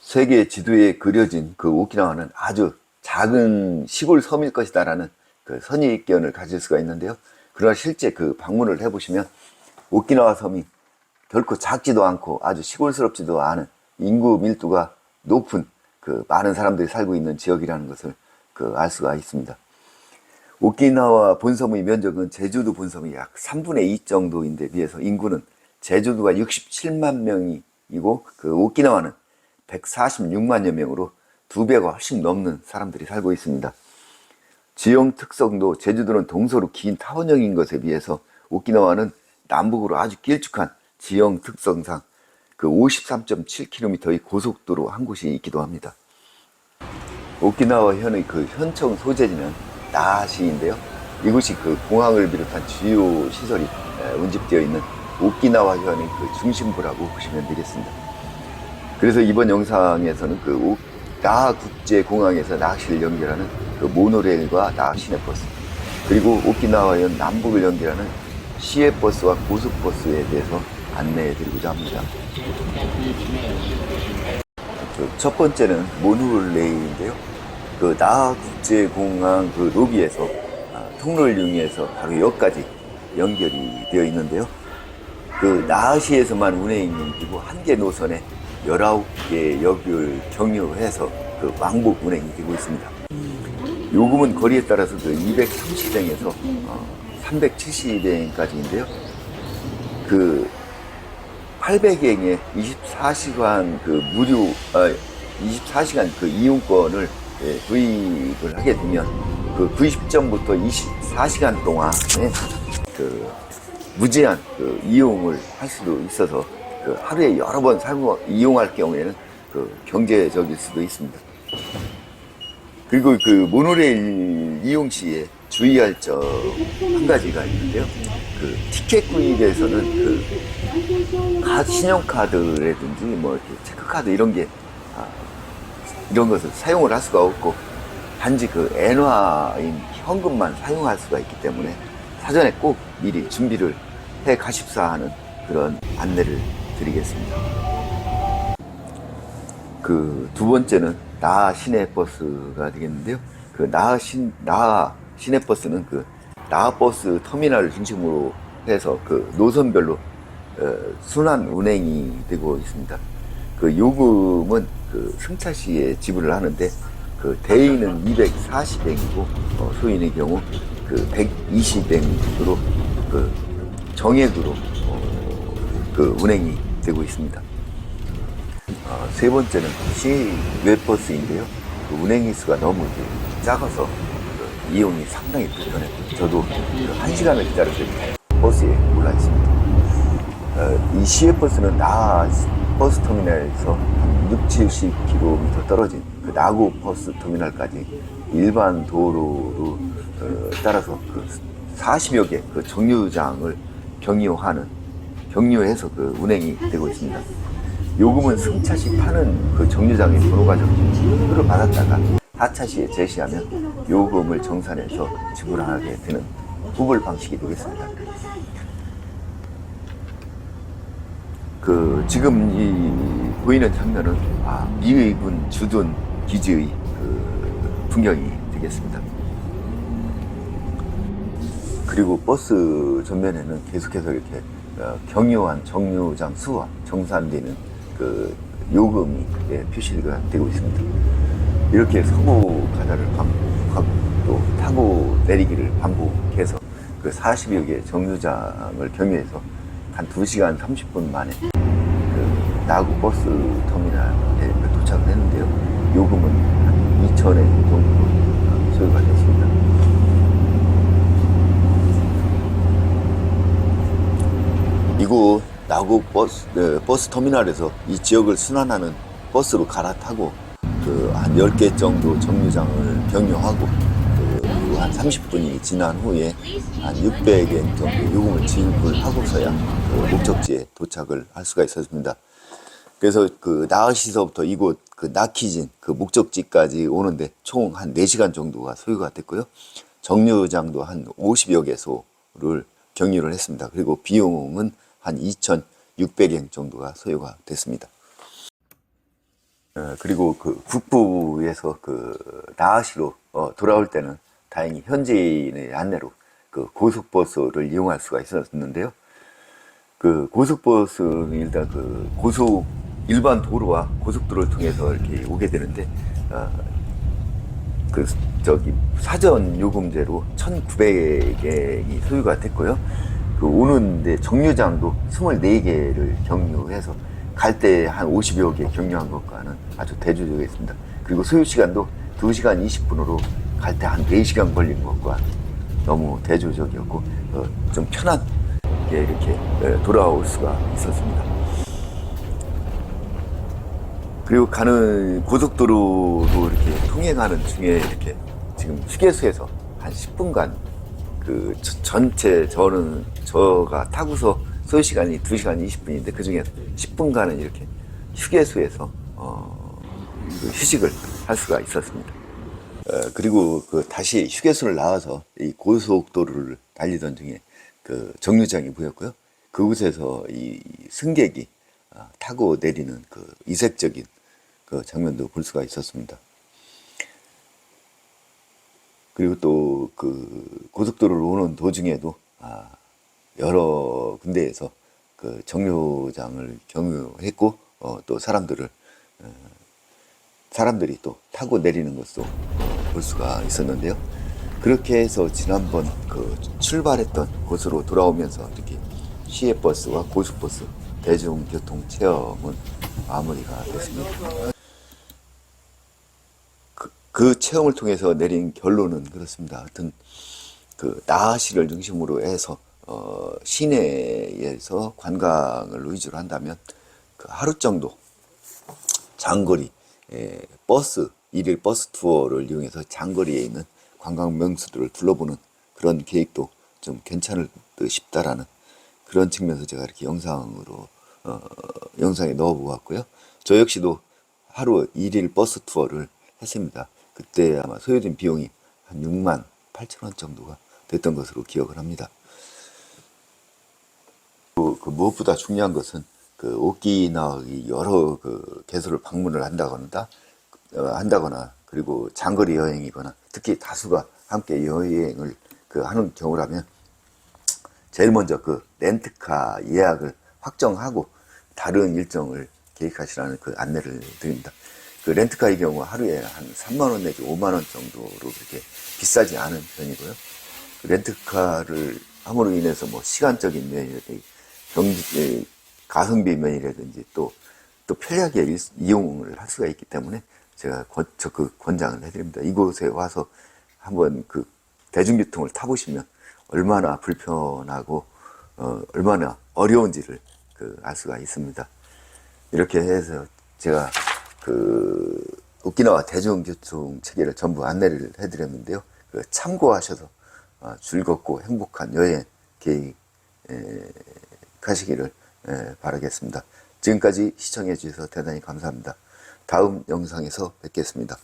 세계 지도에 그려진 그 오키나와는 아주 작은 시골 섬일 것이다라는 그 선입견을 가질 수가 있는데요. 그러나 실제 그 방문을 해보시면 오키나와 섬이 결코 작지도 않고 아주 시골스럽지도 않은 인구 밀도가 높은 그 많은 사람들이 살고 있는 지역이라는 것을 그 알 수가 있습니다. 오키나와 본섬의 면적은 제주도 본섬이 약 3분의 2 정도인데 비해서 인구는 제주도가 67만 명이고 그 오키나와는 146만여 명으로 2배가 훨씬 넘는 사람들이 살고 있습니다. 지형 특성도 제주도는 동서로 긴 타원형인 것에 비해서 오키나와는 남북으로 아주 길쭉한 지형 특성상 그 53.7km의 고속도로 한 곳이 있기도 합니다. 오키나와 현의 그 현청 소재지는 나하시인데요. 이곳이 그 공항을 비롯한 주요 시설이 운집되어 있는 오키나와 현의 그 중심부라고 보시면 되겠습니다. 그래서 이번 영상에서는 그 나하 국제공항에서 나하시를 연결하는 그 모노레일과 나하 시내버스, 그리고 오키나와현 남북을 연결하는 시외버스와 고속버스에 대해서 안내해드리고자 합니다. 첫 번째는 모노레일인데요. 그 나하 국제공항 그 로비에서 통로를 이용해서 바로 역까지 연결이 되어 있는데요. 그 나하시에서만 운행이 되고 한 개 노선에 19개 역을 경유해서 그 왕복 운행이 되고 있습니다. 요금은 거리에 따라서 그 230엔에서 370엔까지인데요. 그 800엔에 24시간 그 무료 24시간 그 이용권을 구입을 하게 되면 그 구입 전부터 24시간 동안에 그 무제한 그 이용을 할 수도 있어서 그 하루에 여러 번 이용할 경우에는 그 경제적일 수도 있습니다. 그리고 그 모노레일 이용 시에 주의할 점 한 가지가 있는데요. 그 티켓 구입에서는 그 신용카드라든지 뭐 이렇게 체크카드 이런 게 이런 것을 사용을 할 수가 없고 단지 그 엔화인 현금만 사용할 수가 있기 때문에 사전에 꼭 미리 준비를 해 가십사 하는 그런 안내를 드리겠습니다. 그 두 번째는 나하 시내버스가 되겠는데요. 그 나하 시내버스는 그 나하 버스 터미널을 중심으로 해서 그 노선별로 순환 운행이 되고 있습니다. 그 요금은 그 승차 시에 지불을 하는데 그 대인은 240엔이고 소인의 경우 그 120엔으로 그 정액으로 그 운행이 되고 있습니다. 세 번째는 시외버스인데요. 그 운행 횟수가 너무 작아서 그 이용이 상당히 불편했고 저도 그 1시간을 기다렸을 때 버스에 올라 있습니다. 이 시외버스는 나하 버스 터미널에서 한 60-70km 떨어진 그 나구 버스 터미널까지 일반 도로로 따라서 그 40여 개 그 정류장을 경유해서 그 운행이 되고 있습니다. 요금은 승차 시 파는 그 정류장의 번호가 적힌 표를 받았다가 하차 시에 제시하면 요금을 정산해서 지불하게 되는 후불 방식이 되겠습니다. 그 지금 이 보이는 장면은 미의군 주둔 기지의 그 풍경이 되겠습니다. 그리고 버스 전면에는 계속해서 이렇게 경유한 정류장 수와 정산되는 그 요금이 표시가 되고 있습니다. 이렇게 서고 가다를 반복하고 또 타고 내리기를 반복해서 그 40여 개 정류장을 경유해서 한 2시간 30분 만에 그 나구 버스 터미널에 도착을 했는데요. 요금은 한 2,000엔 정도 소요가 됐습니다. 이곳 나구 버스 터미널에서 이 지역을 순환하는 버스로 갈아타고 그 한 10개 정도 정류장을 경유하고 한 30분이 지난 후에 한 600엔 정도 요금을 지불하고서야 그 목적지에 도착을 할 수가 있었습니다. 그래서 그 나하시서부터 이곳 그 나키진 그 목적지까지 오는데 총 한 4시간 정도가 소요가 됐고요. 정류장도 한 50여 개소를 경유를 했습니다. 그리고 비용은 한 2,600엔 정도가 소요가 됐습니다. 그리고 그 북부에서 그 나아시로 돌아올 때는 다행히 현지인의 안내로 그 고속버스를 이용할 수가 있었는데요. 그 고속버스는 일단 그 일반 도로와 고속도로를 통해서 이렇게 오게 되는데, 사전 요금제로 1,900엔이 소요가 됐고요. 그 오는데 정류장도 24개를 경유해서 갈 때 한 50여 개 경유한 것과는 아주 대조적이었습니다. 그리고 소요 시간도 2시간 20분으로 갈 때 한 4시간 걸린 것과 너무 대조적이었고, 좀 편하게 이렇게 돌아올 수가 있었습니다. 그리고 가는 고속도로도 이렇게 통행하는 중에 이렇게 지금 휴게소에서 한 10분간 그 전체 저가 타고서 소요 시간이 2시간 20분인데 그 중에 10분간은 이렇게 휴게소에서 휴식을 할 수가 있었습니다. 그리고 그 다시 휴게소를 나와서 이 고속도로를 달리던 중에 그 정류장이 보였고요. 그곳에서 이 승객이 타고 내리는 그 이색적인 그 장면도 볼 수가 있었습니다. 그리고 또 그 고속도로를 오는 도중에도 여러 군데에서 그 정류장을 경유했고, 또 사람들이 또 타고 내리는 것도 볼 수가 있었는데요. 그렇게 해서 지난번 그 출발했던 곳으로 돌아오면서 이렇게 시외버스와 고속버스 대중교통 체험은 마무리가 됐습니다. 그 체험을 통해서 내린 결론은 그렇습니다. 하여튼 그 나아시를 중심으로 해서 시내에서 관광을 위주로 한다면 그 하루 정도 장거리 일일 버스 투어를 이용해서 장거리에 있는 관광 명소들을 둘러보는 그런 계획도 좀 괜찮을 듯 싶다라는 그런 측면에서 제가 이렇게 영상에 넣어보았고요. 저 역시도 하루 일일 버스 투어를 했습니다. 그때 아마 소요된 비용이 한 6만 8천 원 정도가 됐던 것으로 기억을 합니다. 그 무엇보다 중요한 것은 그 오키나와의 여러 그 개소를 방문을 한다거나 그리고 장거리 여행이거나 특히 다수가 함께 여행을 하는 경우라면 제일 먼저 그 렌트카 예약을 확정하고 다른 일정을 계획하시라는 그 안내를 드립니다. 그 렌트카의 경우 하루에 한 3만 원 내지 5만 원 정도로 그렇게 비싸지 않은 편이고요. 그 렌트카를 함으로 인해서 뭐 시간적인 면이라든지 가성비 면이라든지 또 편리하게 이용을 할 수가 있기 때문에 제가 적극 권장을 해드립니다. 이곳에 와서 한번 그 대중교통을 타보시면 얼마나 불편하고 얼마나 어려운지를 알 수가 있습니다. 이렇게 해서 제가 그 오키나와 대중교통 체계를 전부 안내를 해드렸는데요. 참고하셔서 즐겁고 행복한 여행 계획하시기를 바라겠습니다. 지금까지 시청해 주셔서 대단히 감사합니다. 다음 영상에서 뵙겠습니다.